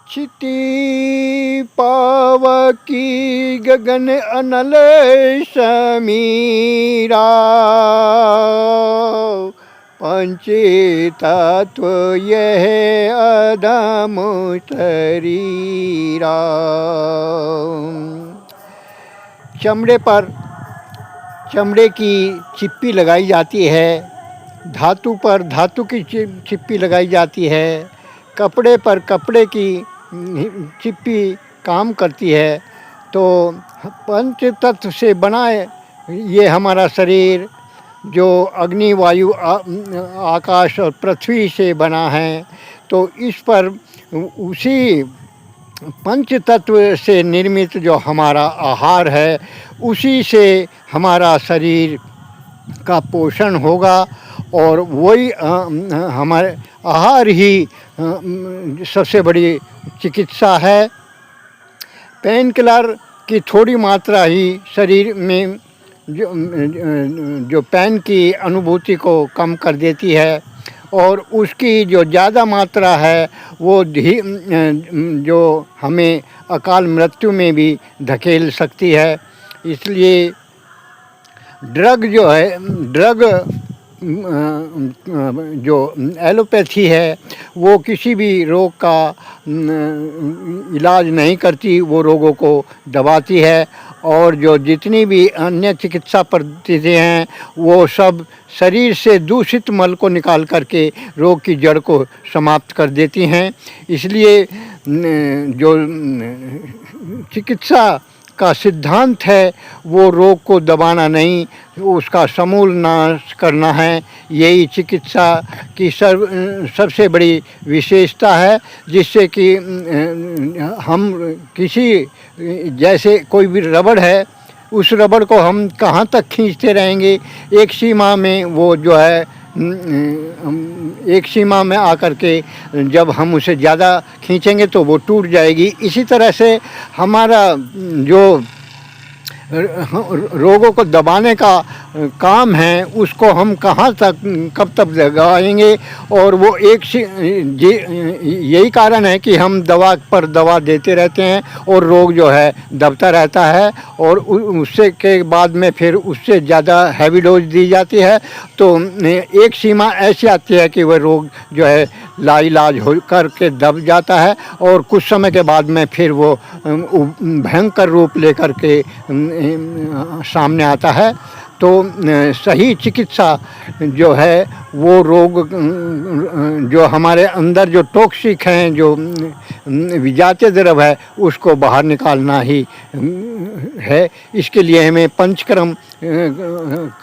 क्षिति पावकी गगन अनल समीरा, पंचतत्व यह अधम शरीरा। चमड़े पर चमड़े की चिप्पी लगाई जाती है, धातु पर धातु की चिप्पी लगाई जाती है, कपड़े पर कपड़े की चिप्पी काम करती है। तो पंच तत्व से बना ये हमारा शरीर जो अग्नि, वायु, आकाश और पृथ्वी से बना है, तो इस पर उसी पंच तत्व से निर्मित जो हमारा आहार है, उसी से हमारा शरीर का पोषण होगा और वही हमारे आहार ही सबसे बड़ी चिकित्सा है। पेन किलर की थोड़ी मात्रा ही शरीर में जो पेन की अनुभूति को कम कर देती है, और उसकी जो ज़्यादा मात्रा है वो जो हमें अकाल मृत्यु में भी धकेल सकती है। इसलिए ड्रग जो है, ड्रग जो एलोपैथी है वो किसी भी रोग का इलाज नहीं करती, वो रोगों को दबाती है। और जो जितनी भी अन्य चिकित्सा पद्धति हैं वो सब शरीर से दूषित मल को निकाल करके रोग की जड़ को समाप्त कर देती हैं। इसलिए जो चिकित्सा का सिद्धांत है वो रोग को दबाना नहीं, उसका समूल नाश करना है। यही चिकित्सा की सबसे बड़ी विशेषता है, जिससे कि हम किसी, जैसे कोई भी रबड़ है, उस रबड़ को हम कहाँ तक खींचते रहेंगे, एक सीमा में वो जो है एक सीमा में आकर के जब हम उसे ज़्यादा खींचेंगे तो वो टूट जाएगी। इसी तरह से हमारा जो रोगों को दबाने का काम है उसको हम कहाँ तक कब तक दबाएंगे, और वो यही कारण है कि हम दवा पर दवा देते रहते हैं और रोग जो है दबता रहता है, और उससे के बाद में फिर उससे ज़्यादा हैवी डोज दी जाती है। तो एक सीमा ऐसी आती है कि वह रोग जो है लाइलाज हो करके दब जाता है, और कुछ समय के बाद में फिर वो भयंकर रूप लेकर के सामने आता है। तो सही चिकित्सा जो है वो रोग जो हमारे अंदर जो टॉक्सिक हैं, जो विजातीय द्रव्य है, उसको बाहर निकालना ही है। इसके लिए हमें पंचकर्म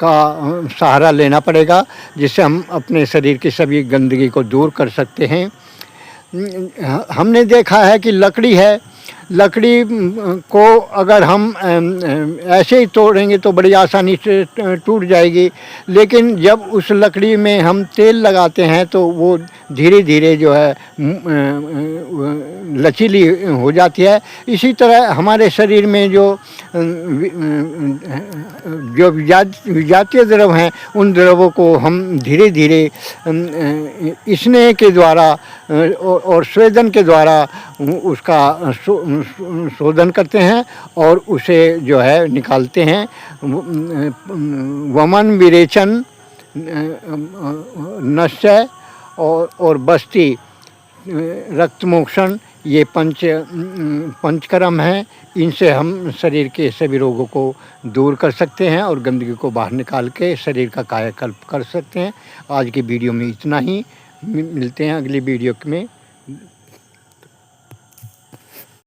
का सहारा लेना पड़ेगा, जिससे हम अपने शरीर की सभी गंदगी को दूर कर सकते हैं। हमने देखा है कि लकड़ी है, लकड़ी को अगर हम ऐसे ही तोड़ेंगे तो बड़ी आसानी से टूट जाएगी, लेकिन जब उस लकड़ी में हम तेल लगाते हैं तो वो धीरे धीरे जो है लचीली हो जाती है। इसी तरह हमारे शरीर में जो विजातीय द्रव हैं, उन द्रवों को हम धीरे धीरे स्नेह के द्वारा और स्वेदन के द्वारा उसका शोधन करते हैं और उसे जो है निकालते हैं। वमन, विरेचन, नश्य और बस्ती, रक्तमोक्षण, ये पंचकर्म हैं। इनसे हम शरीर के सभी रोगों को दूर कर सकते हैं और गंदगी को बाहर निकाल के शरीर का कायाकल्प कर सकते हैं। आज की वीडियो में इतना ही, मिलते हैं अगली वीडियो में।